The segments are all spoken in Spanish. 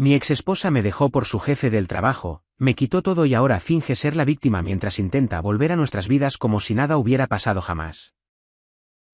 Mi exesposa me dejó por su jefe del trabajo, me quitó todo y ahora finge ser la víctima mientras intenta volver a nuestras vidas como si nada hubiera pasado jamás.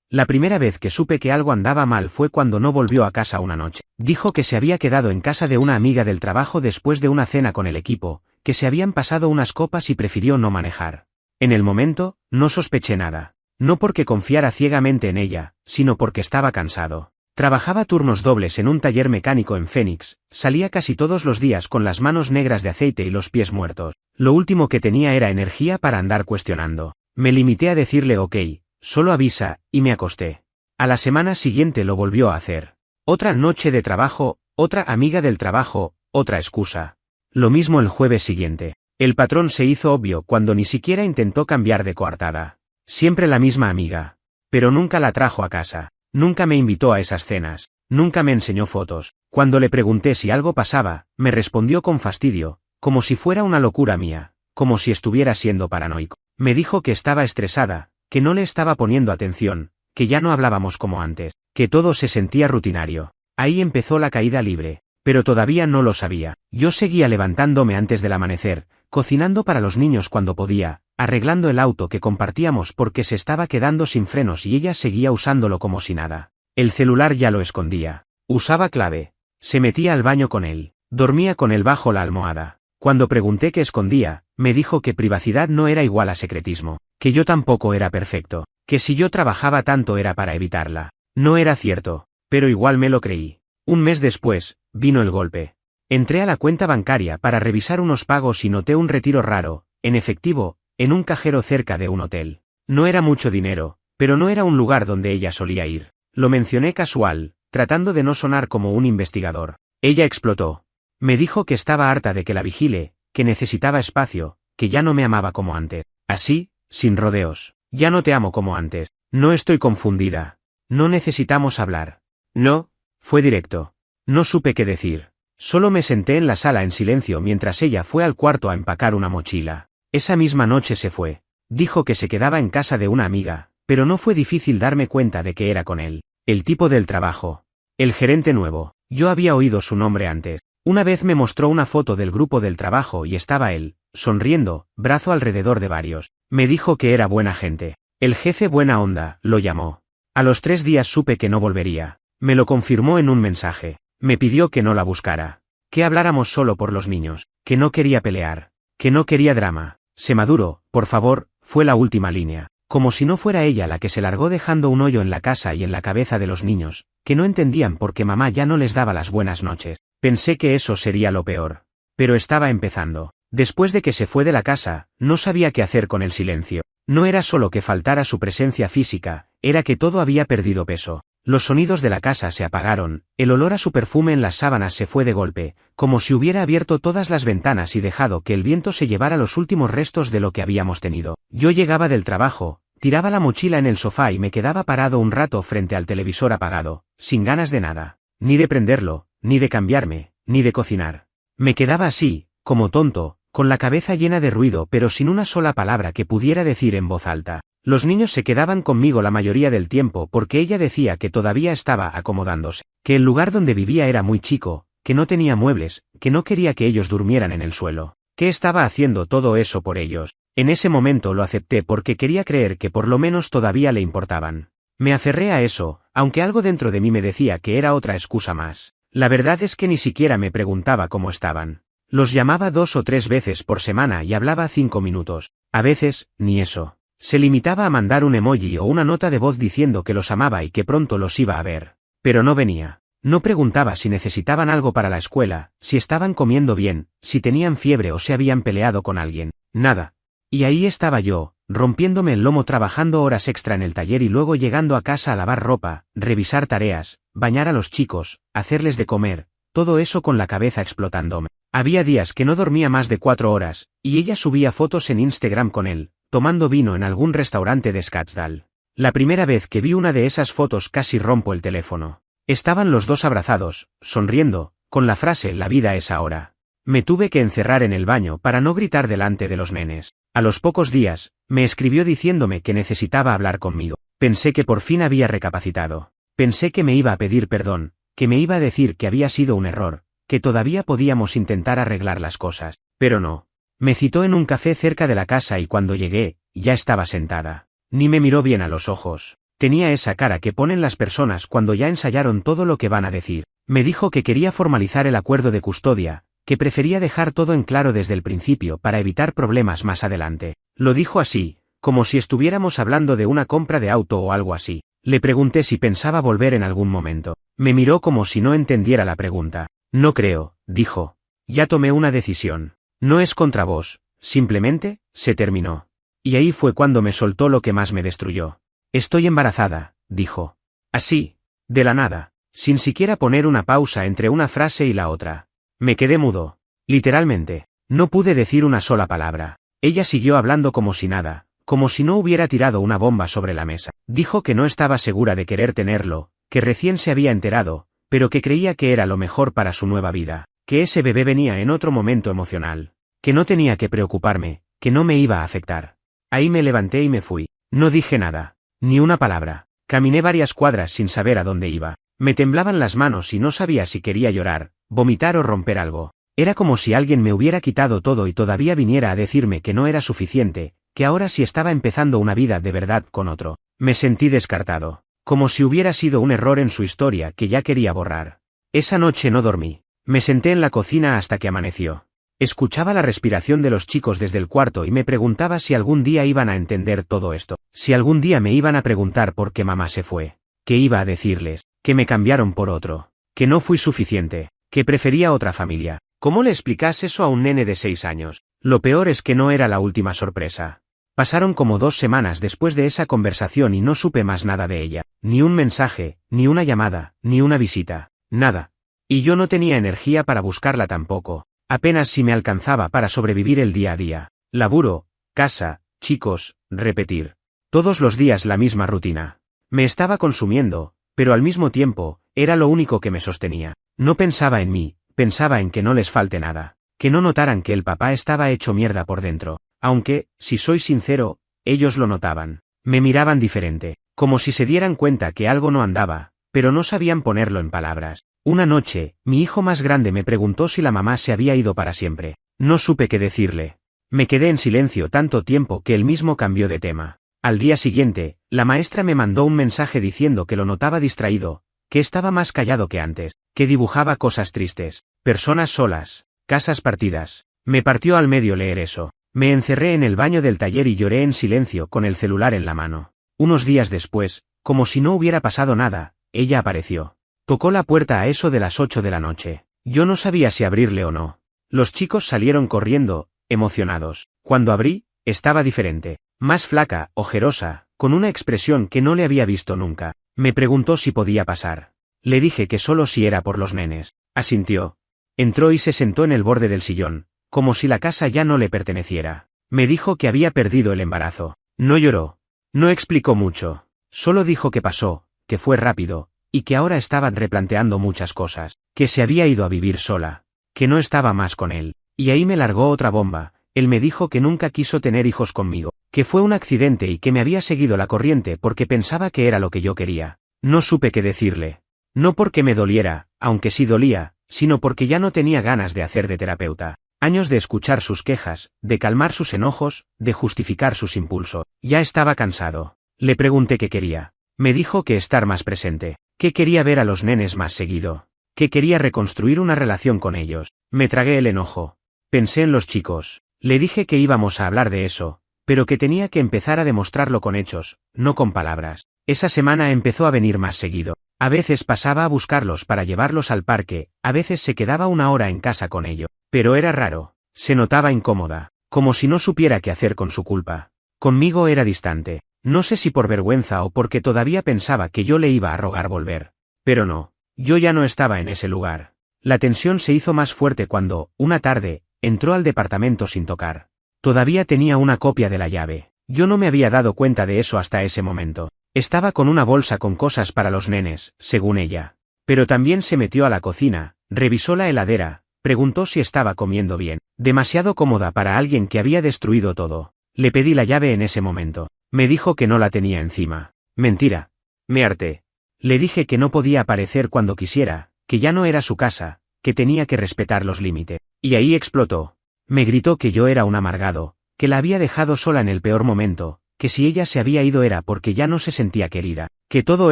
La primera vez que supe que algo andaba mal fue cuando no volvió a casa una noche. Dijo que se había quedado en casa de una amiga del trabajo después de una cena con el equipo, que se habían pasado unas copas y prefirió no manejar. En el momento, no sospeché nada. No porque confiara ciegamente en ella, sino porque estaba cansado. Trabajaba turnos dobles en un taller mecánico en Phoenix, salía casi todos los días con las manos negras de aceite y los pies muertos. Lo último que tenía era energía para andar cuestionando. Me limité a decirle ok, solo avisa, y me acosté. A la semana siguiente lo volvió a hacer. Otra noche de trabajo, otra amiga del trabajo, otra excusa. Lo mismo el jueves siguiente. El patrón se hizo obvio cuando ni siquiera intentó cambiar de coartada. Siempre la misma amiga. Pero nunca la trajo a casa. Nunca me invitó a esas cenas. Nunca me enseñó fotos. Cuando le pregunté si algo pasaba, me respondió con fastidio, como si fuera una locura mía, como si estuviera siendo paranoico. Me dijo que estaba estresada, que no le estaba poniendo atención, que ya no hablábamos como antes, que todo se sentía rutinario. Ahí empezó la caída libre, pero todavía no lo sabía. Yo seguía levantándome antes del amanecer, cocinando para los niños cuando podía, arreglando el auto que compartíamos porque se estaba quedando sin frenos y ella seguía usándolo como si nada. El celular ya lo escondía. Usaba clave. Se metía al baño con él. Dormía con él bajo la almohada. Cuando pregunté qué escondía, me dijo que privacidad no era igual a secretismo, que yo tampoco era perfecto, que si yo trabajaba tanto era para evitarla. No era cierto, pero igual me lo creí. Un mes después, vino el golpe. Entré a la cuenta bancaria para revisar unos pagos y noté un retiro raro, en efectivo, en un cajero cerca de un hotel. No era mucho dinero, pero no era un lugar donde ella solía ir. Lo mencioné casual, tratando de no sonar como un investigador. Ella explotó. Me dijo que estaba harta de que la vigile, que necesitaba espacio, que ya no me amaba como antes. Así, sin rodeos. Ya no te amo como antes. No estoy confundida. No necesitamos hablar. No, fue directo. No supe qué decir. Solo me senté en la sala en silencio mientras ella fue al cuarto a empacar una mochila. Esa misma noche se fue. Dijo que se quedaba en casa de una amiga, pero no fue difícil darme cuenta de que era con él. El tipo del trabajo. El gerente nuevo. Yo había oído su nombre antes. Una vez me mostró una foto del grupo del trabajo y estaba él, sonriendo, brazo alrededor de varios. Me dijo que era buena gente. El jefe buena onda, lo llamó. A los 3 días supe que no volvería. Me lo confirmó en un mensaje. Me pidió que no la buscara. Que habláramos solo por los niños. Que no quería pelear. Que no quería drama. Sé maduro, por favor, fue la última línea. Como si no fuera ella la que se largó dejando un hoyo en la casa y en la cabeza de los niños, que no entendían por qué mamá ya no les daba las buenas noches. Pensé que eso sería lo peor. Pero estaba empezando. Después de que se fue de la casa, no sabía qué hacer con el silencio. No era solo que faltara su presencia física, era que todo había perdido peso. Los sonidos de la casa se apagaron, el olor a su perfume en las sábanas se fue de golpe, como si hubiera abierto todas las ventanas y dejado que el viento se llevara los últimos restos de lo que habíamos tenido. Yo llegaba del trabajo, tiraba la mochila en el sofá y me quedaba parado un rato frente al televisor apagado, sin ganas de nada, ni de prenderlo, ni de cambiarme, ni de cocinar. Me quedaba así, como tonto, con la cabeza llena de ruido pero sin una sola palabra que pudiera decir en voz alta. Los niños se quedaban conmigo la mayoría del tiempo porque ella decía que todavía estaba acomodándose, que el lugar donde vivía era muy chico, que no tenía muebles, que no quería que ellos durmieran en el suelo, que estaba haciendo todo eso por ellos. En ese momento lo acepté porque quería creer que por lo menos todavía le importaban. Me aferré a eso, aunque algo dentro de mí me decía que era otra excusa más. La verdad es que ni siquiera me preguntaba cómo estaban. Los llamaba 2 o 3 veces por semana y hablaba 5 minutos. A veces, ni eso. Se limitaba a mandar un emoji o una nota de voz diciendo que los amaba y que pronto los iba a ver. Pero no venía. No preguntaba si necesitaban algo para la escuela, si estaban comiendo bien, si tenían fiebre o se habían peleado con alguien. Nada. Y ahí estaba yo, rompiéndome el lomo trabajando horas extra en el taller y luego llegando a casa a lavar ropa, revisar tareas, bañar a los chicos, hacerles de comer, todo eso con la cabeza explotándome. Había días que no dormía más de 4 horas, y ella subía fotos en Instagram con él, tomando vino en algún restaurante de Scottsdale. La primera vez que vi una de esas fotos casi rompo el teléfono. Estaban los dos abrazados, sonriendo, con la frase «La vida es ahora». Me tuve que encerrar en el baño para no gritar delante de los nenes. A los pocos días, me escribió diciéndome que necesitaba hablar conmigo. Pensé que por fin había recapacitado. Pensé que me iba a pedir perdón, que me iba a decir que había sido un error, que todavía podíamos intentar arreglar las cosas, pero no. Me citó en un café cerca de la casa y cuando llegué, ya estaba sentada. Ni me miró bien a los ojos. Tenía esa cara que ponen las personas cuando ya ensayaron todo lo que van a decir. Me dijo que quería formalizar el acuerdo de custodia, que prefería dejar todo en claro desde el principio para evitar problemas más adelante. Lo dijo así, como si estuviéramos hablando de una compra de auto o algo así. Le pregunté si pensaba volver en algún momento. Me miró como si no entendiera la pregunta. No creo, dijo. Ya tomé una decisión. No es contra vos, simplemente, se terminó. Y ahí fue cuando me soltó lo que más me destruyó. Estoy embarazada, dijo. Así, de la nada, sin siquiera poner una pausa entre una frase y la otra. Me quedé mudo. Literalmente, no pude decir una sola palabra. Ella siguió hablando como si nada, como si no hubiera tirado una bomba sobre la mesa. Dijo que no estaba segura de querer tenerlo, que recién se había enterado, pero que creía que era lo mejor para su nueva vida, que ese bebé venía en otro momento emocional, que no tenía que preocuparme, que no me iba a afectar. Ahí me levanté y me fui. No dije nada, ni una palabra. Caminé varias cuadras sin saber a dónde iba. Me temblaban las manos y no sabía si quería llorar, vomitar o romper algo. Era como si alguien me hubiera quitado todo y todavía viniera a decirme que no era suficiente, que ahora sí estaba empezando una vida de verdad con otro. Me sentí descartado, como si hubiera sido un error en su historia que ya quería borrar. Esa noche no dormí. Me senté en la cocina hasta que amaneció. Escuchaba la respiración de los chicos desde el cuarto y me preguntaba si algún día iban a entender todo esto, si algún día me iban a preguntar por qué mamá se fue, que iba a decirles, que me cambiaron por otro, que no fui suficiente, que prefería otra familia. ¿Cómo le explicas eso a un nene de 6 años? Lo peor es que no era la última sorpresa. Pasaron como 2 semanas después de esa conversación y no supe más nada de ella, ni un mensaje, ni una llamada, ni una visita, nada. Y yo no tenía energía para buscarla tampoco. Apenas si me alcanzaba para sobrevivir el día a día. Laburo, casa, chicos, repetir. Todos los días la misma rutina. Me estaba consumiendo, pero al mismo tiempo, era lo único que me sostenía. No pensaba en mí, pensaba en que no les falte nada. Que no notaran que el papá estaba hecho mierda por dentro. Aunque, si soy sincero, ellos lo notaban. Me miraban diferente, como si se dieran cuenta que algo no andaba, pero no sabían ponerlo en palabras. Una noche, mi hijo más grande me preguntó si la mamá se había ido para siempre. No supe qué decirle. Me quedé en silencio tanto tiempo que él mismo cambió de tema. Al día siguiente, la maestra me mandó un mensaje diciendo que lo notaba distraído, que estaba más callado que antes, que dibujaba cosas tristes, personas solas, casas partidas. Me partió al medio leer eso. Me encerré en el baño del taller y lloré en silencio con el celular en la mano. Unos días después, como si no hubiera pasado nada, ella apareció. Tocó la puerta a eso de las 8 de la noche. Yo no sabía si abrirle o no. Los chicos salieron corriendo, emocionados. Cuando abrí, estaba diferente. Más flaca, ojerosa, con una expresión que no le había visto nunca. Me preguntó si podía pasar. Le dije que solo si era por los nenes. Asintió. Entró y se sentó en el borde del sillón, como si la casa ya no le perteneciera. Me dijo que había perdido el embarazo. No lloró. No explicó mucho. Solo dijo que pasó, que fue rápido, y que ahora estaban replanteando muchas cosas, que se había ido a vivir sola, que no estaba más con él. Y ahí me largó otra bomba. Él me dijo que nunca quiso tener hijos conmigo, que fue un accidente y que me había seguido la corriente porque pensaba que era lo que yo quería. No supe qué decirle. No porque me doliera, aunque sí dolía, sino porque ya no tenía ganas de hacer de terapeuta. Años de escuchar sus quejas, de calmar sus enojos, de justificar sus impulsos. Ya estaba cansado. Le pregunté qué quería. Me dijo que estar más presente, que quería ver a los nenes más seguido, que quería reconstruir una relación con ellos. Me tragué el enojo. Pensé en los chicos. Le dije que íbamos a hablar de eso, pero que tenía que empezar a demostrarlo con hechos, no con palabras. Esa semana empezó a venir más seguido. A veces pasaba a buscarlos para llevarlos al parque, a veces se quedaba 1 hora en casa con ellos. Pero era raro. Se notaba incómoda, como si no supiera qué hacer con su culpa. Conmigo era distante. No sé si por vergüenza o porque todavía pensaba que yo le iba a rogar volver. Pero no. Yo ya no estaba en ese lugar. La tensión se hizo más fuerte cuando, una tarde, entró al departamento sin tocar. Todavía tenía una copia de la llave. Yo no me había dado cuenta de eso hasta ese momento. Estaba con una bolsa con cosas para los nenes, según ella. Pero también se metió a la cocina, revisó la heladera, preguntó si estaba comiendo bien. Demasiado cómoda para alguien que había destruido todo. Le pedí la llave en ese momento. Me dijo que no la tenía encima. Mentira. Me harté. Le dije que no podía aparecer cuando quisiera, que ya no era su casa, que tenía que respetar los límites. Y ahí explotó. Me gritó que yo era un amargado, que la había dejado sola en el peor momento, que si ella se había ido era porque ya no se sentía querida, que todo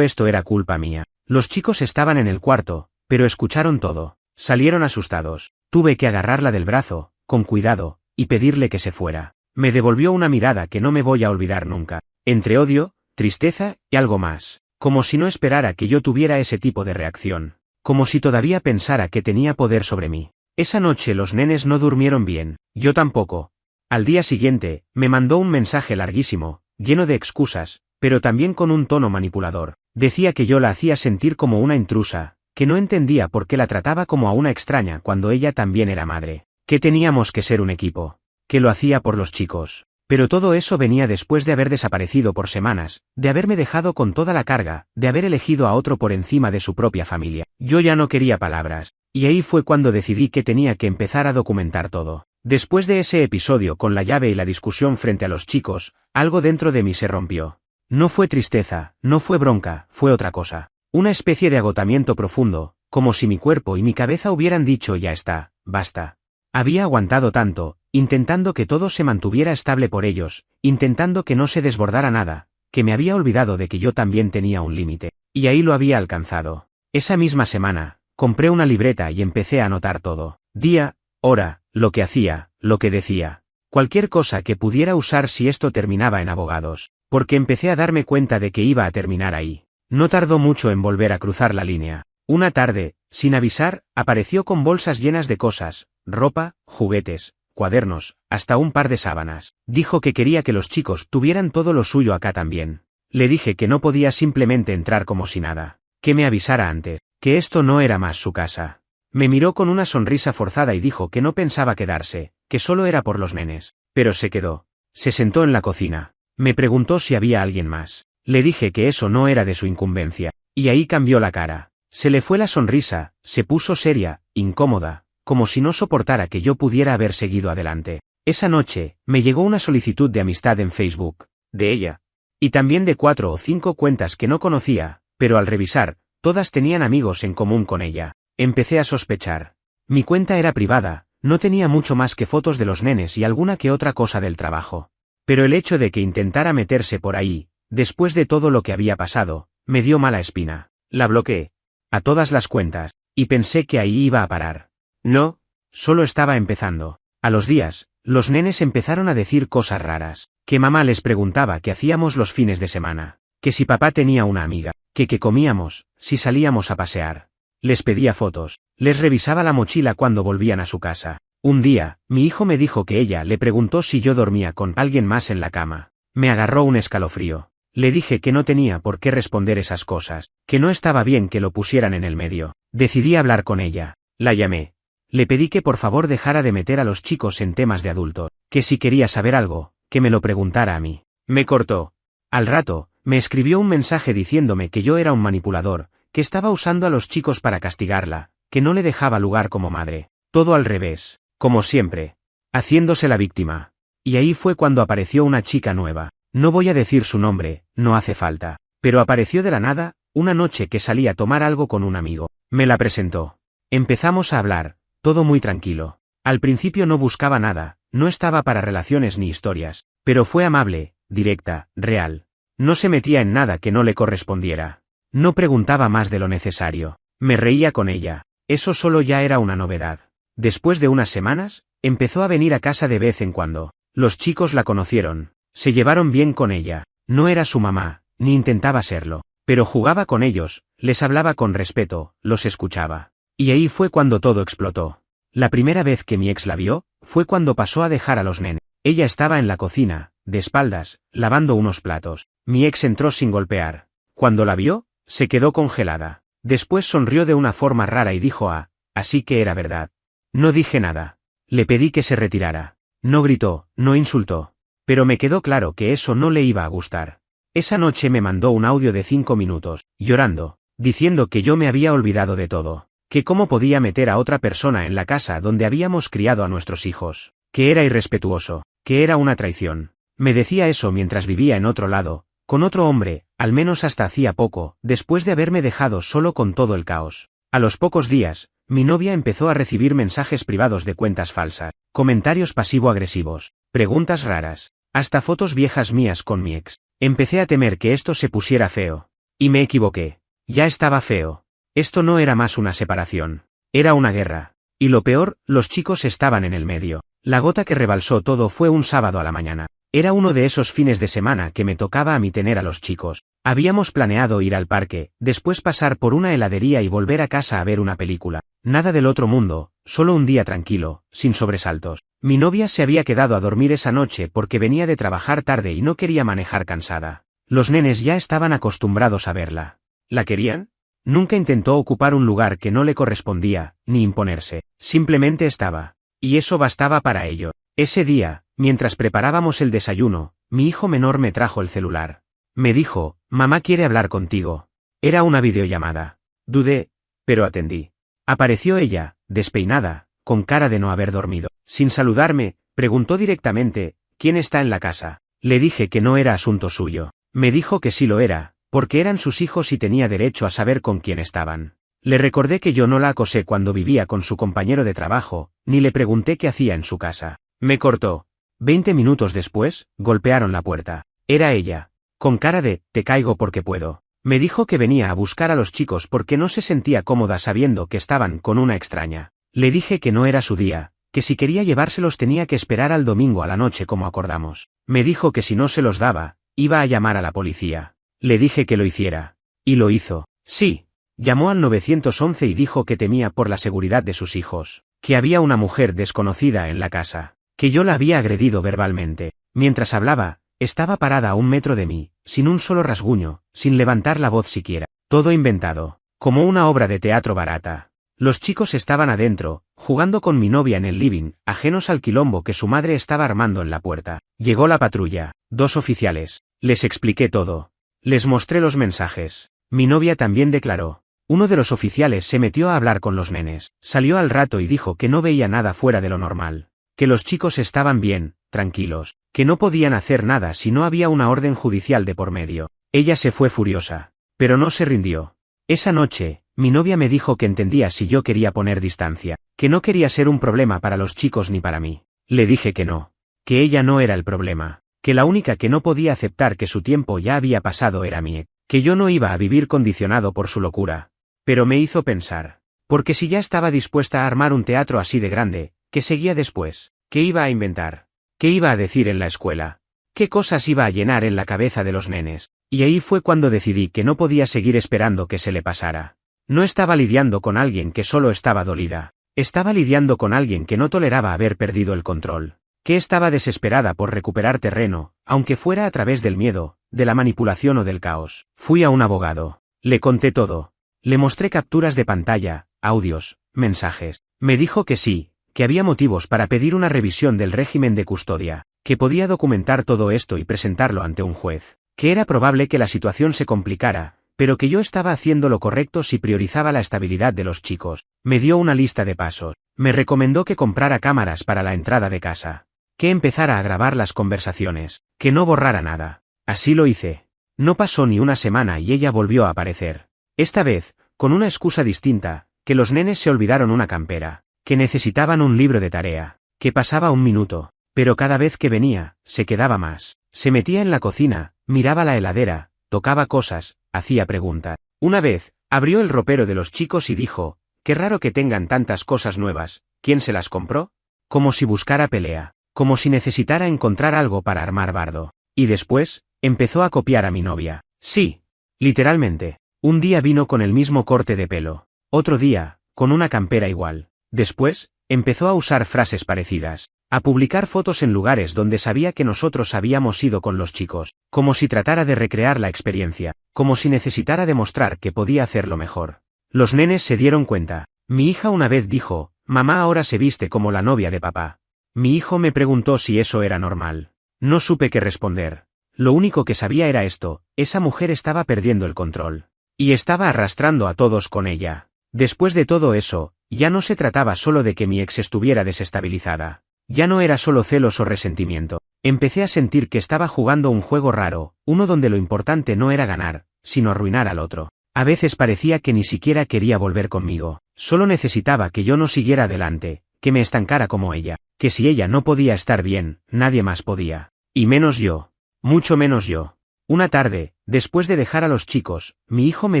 esto era culpa mía. Los chicos estaban en el cuarto, pero escucharon todo. Salieron asustados. Tuve que agarrarla del brazo, con cuidado, y pedirle que se fuera. Me devolvió una mirada que no me voy a olvidar nunca, entre odio, tristeza y algo más, como si no esperara que yo tuviera ese tipo de reacción, como si todavía pensara que tenía poder sobre mí. Esa noche los nenes no durmieron bien, yo tampoco. Al día siguiente, me mandó un mensaje larguísimo, lleno de excusas, pero también con un tono manipulador. Decía que yo la hacía sentir como una intrusa, que no entendía por qué la trataba como a una extraña cuando ella también era madre, que teníamos que ser un equipo, que lo hacía por los chicos. Pero todo eso venía después de haber desaparecido por semanas, de haberme dejado con toda la carga, de haber elegido a otro por encima de su propia familia. Yo ya no quería palabras, y ahí fue cuando decidí que tenía que empezar a documentar todo. Después de ese episodio con la llave y la discusión frente a los chicos, algo dentro de mí se rompió. No fue tristeza, no fue bronca, fue otra cosa. Una especie de agotamiento profundo, como si mi cuerpo y mi cabeza hubieran dicho ya está, basta. Había aguantado tanto, intentando que todo se mantuviera estable por ellos, intentando que no se desbordara nada, que me había olvidado de que yo también tenía un límite, y ahí lo había alcanzado. Esa misma semana, compré una libreta y empecé a anotar todo. Día, hora, lo que hacía, lo que decía. Cualquier cosa que pudiera usar si esto terminaba en abogados, porque empecé a darme cuenta de que iba a terminar ahí. No tardó mucho en volver a cruzar la línea. Una tarde, sin avisar, apareció con bolsas llenas de cosas, ropa, juguetes, cuadernos, hasta un par de sábanas. Dijo que quería que los chicos tuvieran todo lo suyo acá también. Le dije que no podía simplemente entrar como si nada, que me avisara antes, que esto no era más su casa. Me miró con una sonrisa forzada y dijo que no pensaba quedarse, que solo era por los nenes. Pero se quedó. Se sentó en la cocina. Me preguntó si había alguien más. Le dije que eso no era de su incumbencia. Y ahí cambió la cara. Se le fue la sonrisa, se puso seria, incómoda, como si no soportara que yo pudiera haber seguido adelante. Esa noche, me llegó una solicitud de amistad en Facebook, de ella. Y también de 4 o 5 cuentas que no conocía, pero al revisar, todas tenían amigos en común con ella. Empecé a sospechar. Mi cuenta era privada, no tenía mucho más que fotos de los nenes y alguna que otra cosa del trabajo. Pero el hecho de que intentara meterse por ahí, después de todo lo que había pasado, me dio mala espina. La bloqueé. A todas las cuentas, y pensé que ahí iba a parar. No, solo estaba empezando. A los días, los nenes empezaron a decir cosas raras, que mamá les preguntaba qué hacíamos los fines de semana, que si papá tenía una amiga, que qué comíamos, si salíamos a pasear. Les pedía fotos, les revisaba la mochila cuando volvían a su casa. Un día, mi hijo me dijo que ella le preguntó si yo dormía con alguien más en la cama. Me agarró un escalofrío. Le dije que no tenía por qué responder esas cosas, que no estaba bien que lo pusieran en el medio. Decidí hablar con ella. La llamé. Le pedí que por favor dejara de meter a los chicos en temas de adultos, que si quería saber algo, que me lo preguntara a mí. Me cortó. Al rato, me escribió un mensaje diciéndome que yo era un manipulador, que estaba usando a los chicos para castigarla, que no le dejaba lugar como madre. Todo al revés, como siempre, haciéndose la víctima. Y ahí fue cuando apareció una chica nueva. No voy a decir su nombre, no hace falta, pero apareció de la nada, una noche que salí a tomar algo con un amigo. Me la presentó. Empezamos a hablar, todo muy tranquilo. Al principio no buscaba nada, no estaba para relaciones ni historias, pero fue amable, directa, real. No se metía en nada que no le correspondiera. No preguntaba más de lo necesario. Me reía con ella. Eso solo ya era una novedad. Después de unas semanas, empezó a venir a casa de vez en cuando. Los chicos la conocieron. Se llevaron bien con ella. No era su mamá, ni intentaba serlo, pero jugaba con ellos, les hablaba con respeto, los escuchaba. Y ahí fue cuando todo explotó. La primera vez que mi ex la vio, fue cuando pasó a dejar a los nenes. Ella estaba en la cocina, de espaldas, lavando unos platos. Mi ex entró sin golpear. Cuando la vio, se quedó congelada. Después sonrió de una forma rara y dijo así que era verdad. No dije nada. Le pedí que se retirara. No gritó, no insultó. Pero me quedó claro que eso no le iba a gustar. Esa noche me mandó un audio de 5 minutos, llorando, diciendo que yo me había olvidado de todo, que cómo podía meter a otra persona en la casa donde habíamos criado a nuestros hijos, que era irrespetuoso, que era una traición. Me decía eso mientras vivía en otro lado, con otro hombre, al menos hasta hacía poco, después de haberme dejado solo con todo el caos. A los pocos días, mi novia empezó a recibir mensajes privados de cuentas falsas, comentarios pasivo-agresivos, preguntas raras, hasta fotos viejas mías con mi ex. Empecé a temer que esto se pusiera feo. Y me equivoqué. Ya estaba feo. Esto no era más una separación. Era una guerra. Y lo peor, los chicos estaban en el medio. La gota que rebalsó todo fue un sábado a la mañana. Era uno de esos fines de semana que me tocaba a mí tener a los chicos. Habíamos planeado ir al parque, después pasar por una heladería y volver a casa a ver una película. Nada del otro mundo, solo un día tranquilo, sin sobresaltos. Mi novia se había quedado a dormir esa noche porque venía de trabajar tarde y no quería manejar cansada. Los nenes ya estaban acostumbrados a verla. ¿La querían? Nunca intentó ocupar un lugar que no le correspondía, ni imponerse. Simplemente estaba. Y eso bastaba para ello. Ese día, mientras preparábamos el desayuno, mi hijo menor me trajo el celular. Me dijo, mamá quiere hablar contigo. Era una videollamada. Dudé, pero atendí. Apareció ella, despeinada, con cara de no haber dormido. Sin saludarme, preguntó directamente, ¿quién está en la casa? Le dije que no era asunto suyo. Me dijo que sí lo era, porque eran sus hijos y tenía derecho a saber con quién estaban. Le recordé que yo no la acosé cuando vivía con su compañero de trabajo, ni le pregunté qué hacía en su casa. Me cortó. 20 minutos después, golpearon la puerta. Era ella. Con cara de, te caigo porque puedo. Me dijo que venía a buscar a los chicos porque no se sentía cómoda sabiendo que estaban con una extraña. Le dije que no era su día, que si quería llevárselos tenía que esperar al domingo a la noche como acordamos. Me dijo que si no se los daba, iba a llamar a la policía. Le dije que lo hiciera. Y lo hizo. Sí. Llamó al 911 y dijo que temía por la seguridad de sus hijos, que había una mujer desconocida en la casa, que yo la había agredido verbalmente. Mientras hablaba, estaba parada a 1 metro de mí, sin un solo rasguño, sin levantar la voz siquiera. Todo inventado, como una obra de teatro barata. Los chicos estaban adentro, jugando con mi novia en el living, ajenos al quilombo que su madre estaba armando en la puerta. Llegó la patrulla, 2 oficiales. Les expliqué todo. Les mostré los mensajes. Mi novia también declaró. Uno de los oficiales se metió a hablar con los nenes. Salió al rato y dijo que no veía nada fuera de lo normal. Que los chicos estaban bien, tranquilos. Que no podían hacer nada si no había una orden judicial de por medio. Ella se fue furiosa. Pero no se rindió. Esa noche, mi novia me dijo que entendía si yo quería poner distancia. Que no quería ser un problema para los chicos ni para mí. Le dije que no. Que ella no era el problema. Que la única que no podía aceptar que su tiempo ya había pasado era mí. Que yo no iba a vivir condicionado por su locura. Pero me hizo pensar. Porque si ya estaba dispuesta a armar un teatro así de grande, ¿qué seguía después? ¿Qué iba a inventar? ¿Qué iba a decir en la escuela? ¿Qué cosas iba a llenar en la cabeza de los nenes? Y ahí fue cuando decidí que no podía seguir esperando que se le pasara. No estaba lidiando con alguien que solo estaba dolida. Estaba lidiando con alguien que no toleraba haber perdido el control. Que estaba desesperada por recuperar terreno, aunque fuera a través del miedo, de la manipulación o del caos. Fui a un abogado. Le conté todo. Le mostré capturas de pantalla, audios, mensajes. Me dijo que sí, que había motivos para pedir una revisión del régimen de custodia, que podía documentar todo esto y presentarlo ante un juez, que era probable que la situación se complicara, pero que yo estaba haciendo lo correcto si priorizaba la estabilidad de los chicos. Me dio una lista de pasos. Me recomendó que comprara cámaras para la entrada de casa. Que empezara a grabar las conversaciones, que no borrara nada. Así lo hice. No pasó ni una semana y ella volvió a aparecer. Esta vez, con una excusa distinta, que los nenes se olvidaron una campera, que necesitaban un libro de tarea, que pasaba 1 minuto, pero cada vez que venía, se quedaba más. Se metía en la cocina, miraba la heladera, tocaba cosas, hacía preguntas. Una vez, abrió el ropero de los chicos y dijo, qué raro que tengan tantas cosas nuevas, ¿quién se las compró? Como si buscara pelea, como si necesitara encontrar algo para armar bardo. Y después, empezó a copiar a mi novia. Sí, literalmente. Un día vino con el mismo corte de pelo. Otro día, con una campera igual. Después, empezó a usar frases parecidas. A publicar fotos en lugares donde sabía que nosotros habíamos ido con los chicos. Como si tratara de recrear la experiencia. Como si necesitara demostrar que podía hacerlo mejor. Los nenes se dieron cuenta. Mi hija una vez dijo, mamá ahora se viste como la novia de papá. Mi hijo me preguntó si eso era normal. No supe qué responder. Lo único que sabía era esto, esa mujer estaba perdiendo el control. Y estaba arrastrando a todos con ella. Después de todo eso, ya no se trataba solo de que mi ex estuviera desestabilizada. Ya no era solo celos o resentimiento. Empecé a sentir que estaba jugando un juego raro, uno donde lo importante no era ganar, sino arruinar al otro. A veces parecía que ni siquiera quería volver conmigo. Solo necesitaba que yo no siguiera adelante, que me estancara como ella, que si ella no podía estar bien, nadie más podía. Y menos yo. Mucho menos yo. Una tarde, después de dejar a los chicos, mi hijo me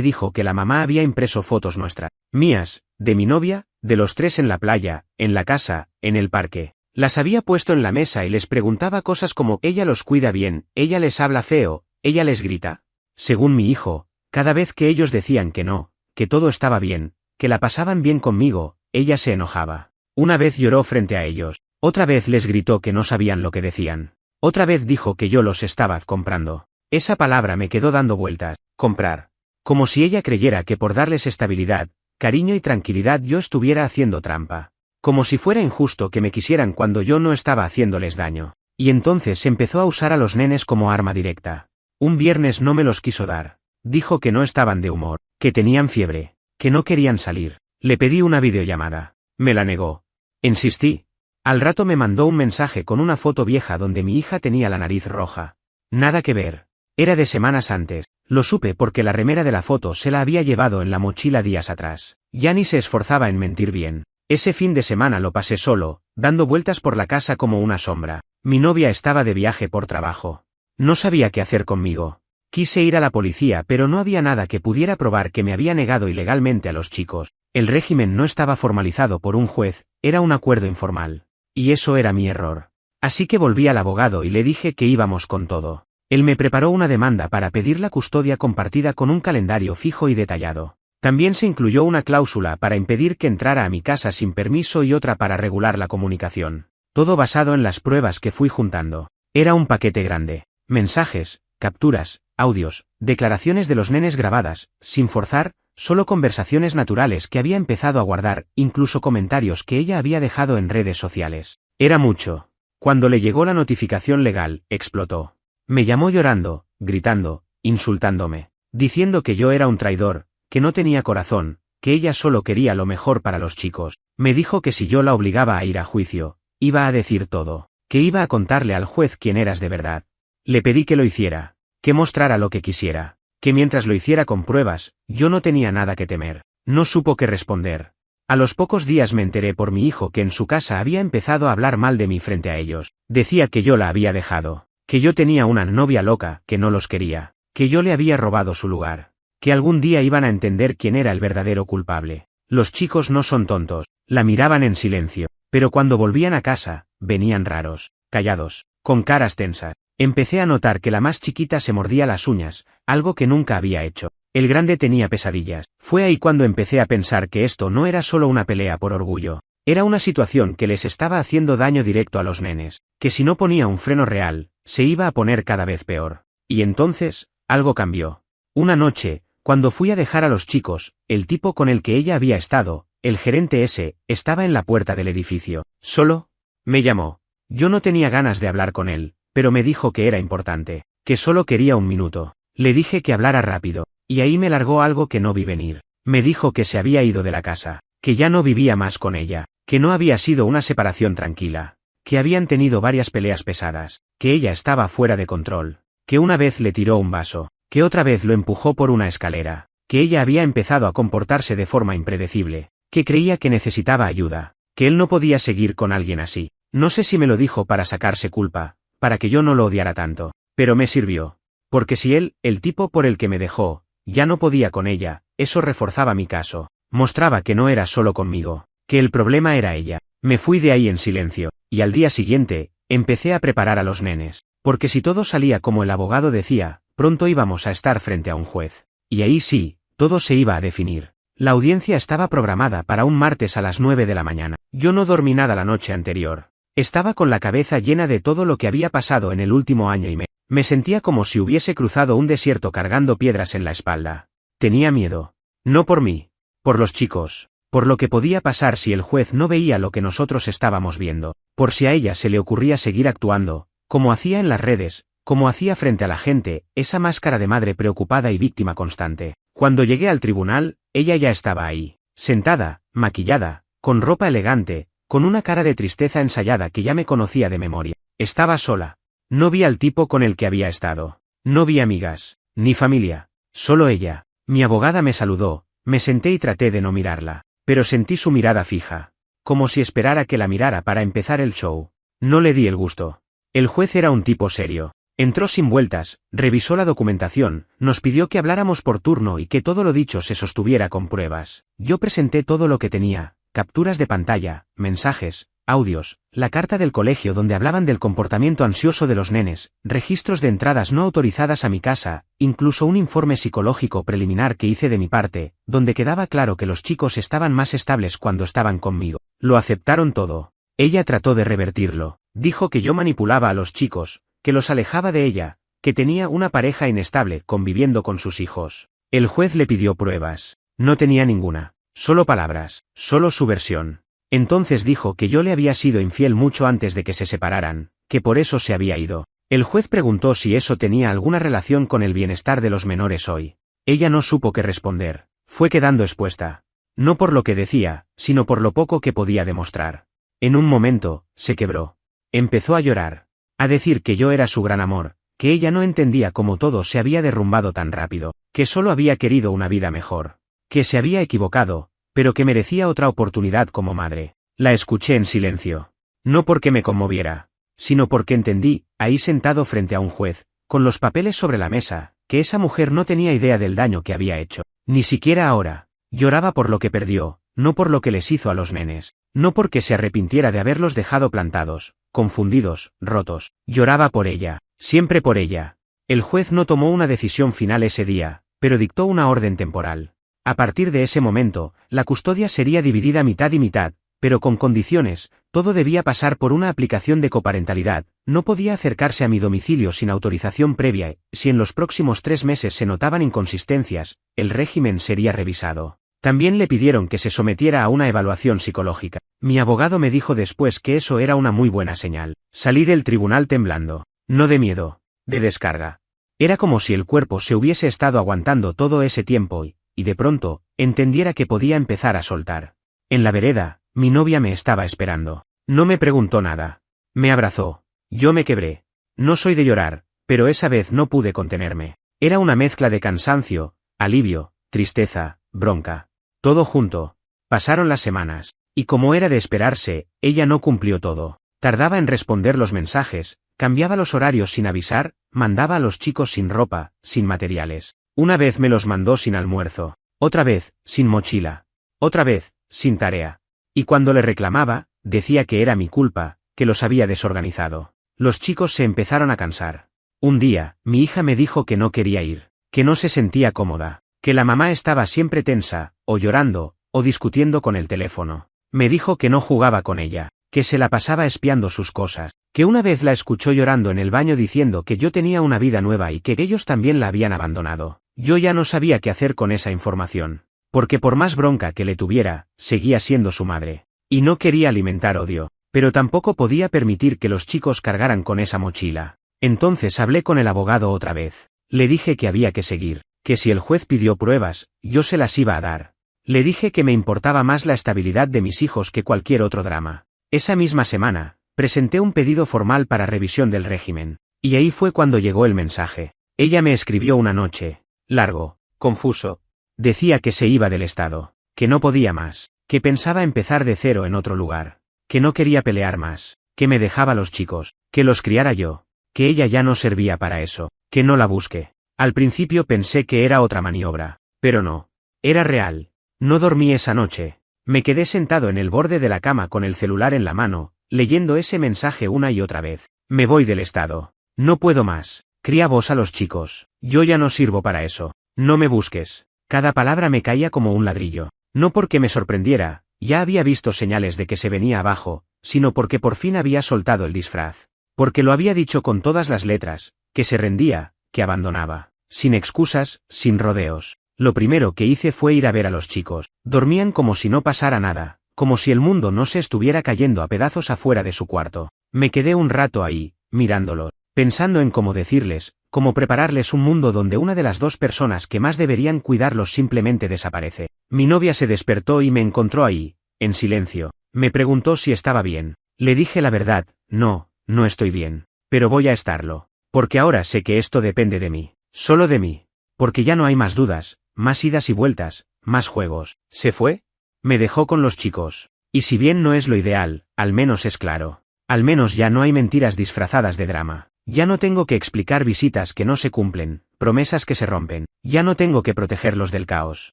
dijo que la mamá había impreso fotos nuestras, mías, de mi novia, de los tres en la playa, en la casa, en el parque. Las había puesto en la mesa y les preguntaba cosas como ella los cuida bien, ella les habla feo, ella les grita. Según mi hijo, cada vez que ellos decían que no, que todo estaba bien, que la pasaban bien conmigo, ella se enojaba. Una vez lloró frente a ellos, otra vez les gritó que no sabían lo que decían. Otra vez dijo que yo los estaba comprando. Esa palabra me quedó dando vueltas, comprar. Como si ella creyera que por darles estabilidad, cariño y tranquilidad yo estuviera haciendo trampa. Como si fuera injusto que me quisieran cuando yo no estaba haciéndoles daño. Y entonces empezó a usar a los nenes como arma directa. Un viernes no me los quiso dar. Dijo que no estaban de humor, que tenían fiebre, que no querían salir. Le pedí una videollamada. Me la negó. Insistí. Al rato me mandó un mensaje con una foto vieja donde mi hija tenía la nariz roja. Nada que ver. Era de semanas antes. Lo supe porque la remera de la foto se la había llevado en la mochila días atrás. Ya ni se esforzaba en mentir bien. Ese fin de semana lo pasé solo, dando vueltas por la casa como una sombra. Mi novia estaba de viaje por trabajo. No sabía qué hacer conmigo. Quise ir a la policía pero no había nada que pudiera probar que me había negado ilegalmente a los chicos. El régimen no estaba formalizado por un juez, era un acuerdo informal. Y eso era mi error. Así que volví al abogado y le dije que íbamos con todo. Él me preparó una demanda para pedir la custodia compartida con un calendario fijo y detallado. También se incluyó una cláusula para impedir que entrara a mi casa sin permiso y otra para regular la comunicación. Todo basado en las pruebas que fui juntando. Era un paquete grande. Mensajes, capturas, audios, declaraciones de los nenes grabadas, sin forzar, solo conversaciones naturales que había empezado a guardar, incluso comentarios que ella había dejado en redes sociales. Era mucho. Cuando le llegó la notificación legal, explotó. Me llamó llorando, gritando, insultándome, diciendo que yo era un traidor, que no tenía corazón, que ella solo quería lo mejor para los chicos. Me dijo que si yo la obligaba a ir a juicio, iba a decir todo, que iba a contarle al juez quién eras de verdad. Le pedí que lo hiciera, que mostrara lo que quisiera, que mientras lo hiciera con pruebas, yo no tenía nada que temer. No supo qué responder. A los pocos días me enteré por mi hijo que en su casa había empezado a hablar mal de mí frente a ellos. Decía que yo la había dejado, que yo tenía una novia loca, que no los quería, que yo le había robado su lugar, que algún día iban a entender quién era el verdadero culpable. Los chicos no son tontos, la miraban en silencio, pero cuando volvían a casa, venían raros, callados, con caras tensas. Empecé a notar que la más chiquita se mordía las uñas, algo que nunca había hecho. El grande tenía pesadillas. Fue ahí cuando empecé a pensar que esto no era solo una pelea por orgullo. Era una situación que les estaba haciendo daño directo a los nenes, que si no ponía un freno real, se iba a poner cada vez peor. Y entonces, algo cambió. Una noche, cuando fui a dejar a los chicos, el tipo con el que ella había estado, el gerente ese, estaba en la puerta del edificio. Solo, me llamó. Yo no tenía ganas de hablar con él, pero me dijo que era importante, que solo quería un minuto. Le dije que hablara rápido, y ahí me largó algo que no vi venir. Me dijo que se había ido de la casa, que ya no vivía más con ella, que no había sido una separación tranquila, que habían tenido varias peleas pesadas, que ella estaba fuera de control, que una vez le tiró un vaso, que otra vez lo empujó por una escalera, que ella había empezado a comportarse de forma impredecible, que creía que necesitaba ayuda, que él no podía seguir con alguien así. No sé si me lo dijo para sacarse culpa, para que yo no lo odiara tanto, pero me sirvió. Porque si él, el tipo por el que me dejó, ya no podía con ella, eso reforzaba mi caso, mostraba que no era solo conmigo, que el problema era ella. Me fui de ahí en silencio, y al día siguiente, empecé a preparar a los nenes, porque si todo salía como el abogado decía, pronto íbamos a estar frente a un juez. Y ahí sí, todo se iba a definir. La audiencia estaba programada para un martes a las 9 de la mañana. Yo no dormí nada la noche anterior. Estaba con la cabeza llena de todo lo que había pasado en el último año y medio. Me sentía como si hubiese cruzado un desierto cargando piedras en la espalda. Tenía miedo. No por mí. Por los chicos. Por lo que podía pasar si el juez no veía lo que nosotros estábamos viendo. Por si a ella se le ocurría seguir actuando, como hacía en las redes, como hacía frente a la gente, esa máscara de madre preocupada y víctima constante. Cuando llegué al tribunal, ella ya estaba ahí. Sentada, maquillada, con ropa elegante, con una cara de tristeza ensayada que ya me conocía de memoria. Estaba sola. No vi al tipo con el que había estado. No vi amigas, ni familia. Solo ella. Mi abogada me saludó, me senté y traté de no mirarla. pero sentí su mirada fija, como si esperara que la mirara para empezar el show. No le di el gusto. El juez era un tipo serio. Entró sin vueltas, revisó la documentación, nos pidió que habláramos por turno y que todo lo dicho se sostuviera con pruebas. Yo presenté todo lo que tenía, capturas de pantalla, mensajes, audios, la carta del colegio donde hablaban del comportamiento ansioso de los nenes, registros de entradas no autorizadas a mi casa, incluso un informe psicológico preliminar que hice de mi parte, donde quedaba claro que los chicos estaban más estables cuando estaban conmigo. Lo aceptaron todo. Ella trató de revertirlo. Dijo que yo manipulaba a los chicos, que los alejaba de ella, que tenía una pareja inestable conviviendo con sus hijos. El juez le pidió pruebas. No tenía ninguna. Solo palabras, solo su versión. Entonces dijo que yo le había sido infiel mucho antes de que se separaran, que por eso se había ido. El juez preguntó si eso tenía alguna relación con el bienestar de los menores hoy. Ella no supo qué responder. Fue quedando expuesta. No por lo que decía, sino por lo poco que podía demostrar. En un momento, se quebró. Empezó a llorar. A decir que yo era su gran amor, que ella no entendía cómo todo se había derrumbado tan rápido, que solo había querido una vida mejor, que se había equivocado, pero que merecía otra oportunidad como madre. La escuché en silencio. No porque me conmoviera, sino porque entendí, ahí sentado frente a un juez, con los papeles sobre la mesa, que esa mujer no tenía idea del daño que había hecho, ni siquiera ahora. Lloraba por lo que perdió, no por lo que les hizo a los nenes, no porque se arrepintiera de haberlos dejado plantados, confundidos, rotos. Lloraba por ella, siempre por ella. El juez no tomó una decisión final ese día, pero dictó una orden temporal. A partir de ese momento, la custodia sería dividida mitad y mitad, pero con condiciones. Todo debía pasar por una aplicación de coparentalidad, no podía acercarse a mi domicilio sin autorización previa. Si en los próximos 3 meses se notaban inconsistencias, el régimen sería revisado. También le pidieron que se sometiera a una evaluación psicológica. Mi abogado me dijo después que eso era una muy buena señal. Salí del tribunal temblando. No de miedo, de descarga. Era como si el cuerpo se hubiese estado aguantando todo ese tiempo y de pronto, entendiera que podía empezar a soltar. En la vereda, mi novia me estaba esperando. No me preguntó nada. Me abrazó. Yo me quebré. No soy de llorar, pero esa vez no pude contenerme. Era una mezcla de cansancio, alivio, tristeza, bronca. Todo junto. Pasaron las semanas, y como era de esperarse, ella no cumplió todo. Tardaba en responder los mensajes, cambiaba los horarios sin avisar, mandaba a los chicos sin ropa, sin materiales. Una vez me los mandó sin almuerzo, otra vez, sin mochila, otra vez, sin tarea. Y cuando le reclamaba, decía que era mi culpa, que los había desorganizado. Los chicos se empezaron a cansar. Un día, mi hija me dijo que no quería ir, que no se sentía cómoda, que la mamá estaba siempre tensa, o llorando, o discutiendo con el teléfono. Me dijo que no jugaba con ella, que se la pasaba espiando sus cosas, que una vez la escuchó llorando en el baño diciendo que yo tenía una vida nueva y que ellos también la habían abandonado. Yo ya no sabía qué hacer con esa información, porque por más bronca que le tuviera, seguía siendo su madre. Y no quería alimentar odio, pero tampoco podía permitir que los chicos cargaran con esa mochila. Entonces hablé con el abogado otra vez. Le dije que había que seguir, que si el juez pidió pruebas, yo se las iba a dar. Le dije que me importaba más la estabilidad de mis hijos que cualquier otro drama. Esa misma semana, presenté un pedido formal para revisión del régimen, y ahí fue cuando llegó el mensaje. Ella me escribió una noche, largo, confuso. Decía que se iba del estado, que no podía más, que pensaba empezar de cero en otro lugar, que no quería pelear más, que me dejaba los chicos, que los criara yo, que ella ya no servía para eso, que no la busque. Al principio pensé que era otra maniobra, pero no. Era real. No dormí esa noche. Me quedé sentado en el borde de la cama con el celular en la mano, leyendo ese mensaje una y otra vez. Me voy del estado. No puedo más. Cría vos a los chicos. Yo ya no sirvo para eso. No me busques. Cada palabra me caía como un ladrillo. No porque me sorprendiera, ya había visto señales de que se venía abajo, sino porque por fin había soltado el disfraz. Porque lo había dicho con todas las letras, que se rendía, que abandonaba. Sin excusas, sin rodeos. Lo primero que hice fue ir a ver a los chicos. Dormían como si no pasara nada, como si el mundo no se estuviera cayendo a pedazos afuera de su cuarto. Me quedé un rato ahí, mirándolos, pensando en cómo decirles, cómo prepararles un mundo donde una de las dos personas que más deberían cuidarlos simplemente desaparece. Mi novia se despertó y me encontró ahí, en silencio. Me preguntó si estaba bien. Le dije la verdad, no estoy bien. Pero voy a estarlo. Porque ahora sé que esto depende de mí. Solo de mí. Porque ya no hay más dudas, más idas y vueltas, más juegos. ¿Se fue? Me dejó con los chicos. Y si bien no es lo ideal, al menos es claro. Al menos ya no hay mentiras disfrazadas de drama. Ya no tengo que explicar visitas que no se cumplen, promesas que se rompen. Ya no tengo que protegerlos del caos.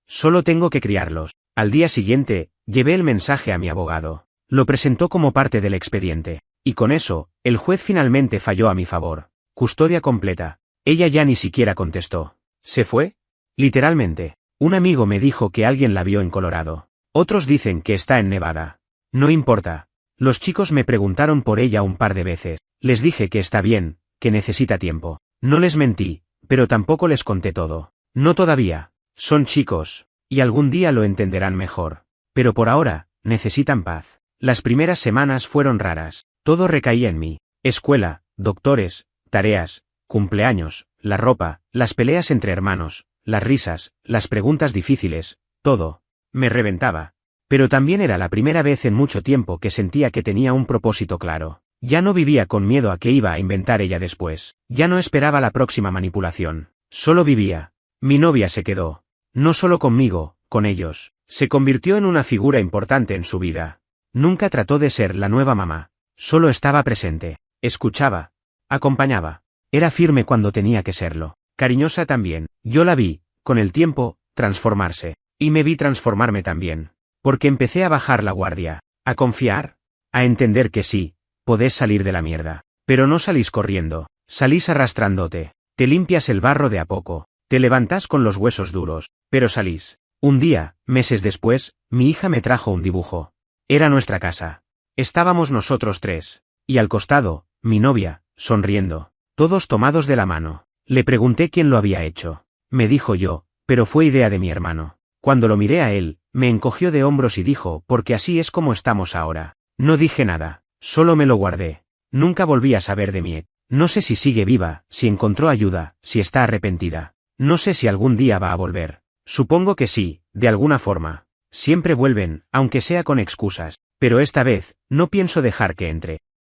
Solo tengo que criarlos. Al día siguiente, llevé el mensaje a mi abogado. Lo presentó como parte del expediente. Y con eso, el juez finalmente falló a mi favor. Custodia completa. Ella ya ni siquiera contestó. ¿Se fue? Literalmente. Un amigo me dijo que alguien la vio en Colorado. Otros dicen que está en Nevada. No importa. Los chicos me preguntaron por ella un par de veces. Les dije que está bien, que necesita tiempo. No les mentí, pero tampoco les conté todo. No todavía. Son chicos, y algún día lo entenderán mejor. Pero por ahora, necesitan paz. Las primeras semanas fueron raras. Todo recaía en mí. Escuela, doctores, tareas, cumpleaños, la ropa, las peleas entre hermanos, las risas, las preguntas difíciles, todo. Me reventaba. Pero también era la primera vez en mucho tiempo que sentía que tenía un propósito claro. Ya no vivía con miedo a qué iba a inventar ella después. Ya no esperaba la próxima manipulación. Solo vivía. Mi novia se quedó. No solo conmigo, con ellos. Se convirtió en una figura importante en su vida. Nunca trató de ser la nueva mamá. Solo estaba presente. Escuchaba. Acompañaba. Era firme cuando tenía que serlo. Cariñosa también. Yo la vi, con el tiempo, transformarse. Y me vi transformarme también. Porque empecé a bajar la guardia. A confiar. A entender que sí, podés salir de la mierda. Pero no salís corriendo. Salís arrastrándote. Te limpias el barro de a poco. Te levantás con los huesos duros. Pero salís. Un día, meses después, mi hija me trajo un dibujo. Era nuestra casa. Estábamos nosotros tres. Y al costado, mi novia, sonriendo. Todos tomados de la mano. Le pregunté quién lo había hecho. Me dijo yo, pero fue idea de mi hermano. Cuando lo miré a él, me encogió de hombros y dijo, porque así es como estamos ahora. No dije nada, solo me lo guardé. Nunca volví a saber de mi ex. No sé si sigue viva, si encontró ayuda, si está arrepentida. No sé si algún día va a volver. Supongo que sí, de alguna forma. Siempre vuelven, aunque sea con excusas. Pero esta vez, no pienso dejar que entre.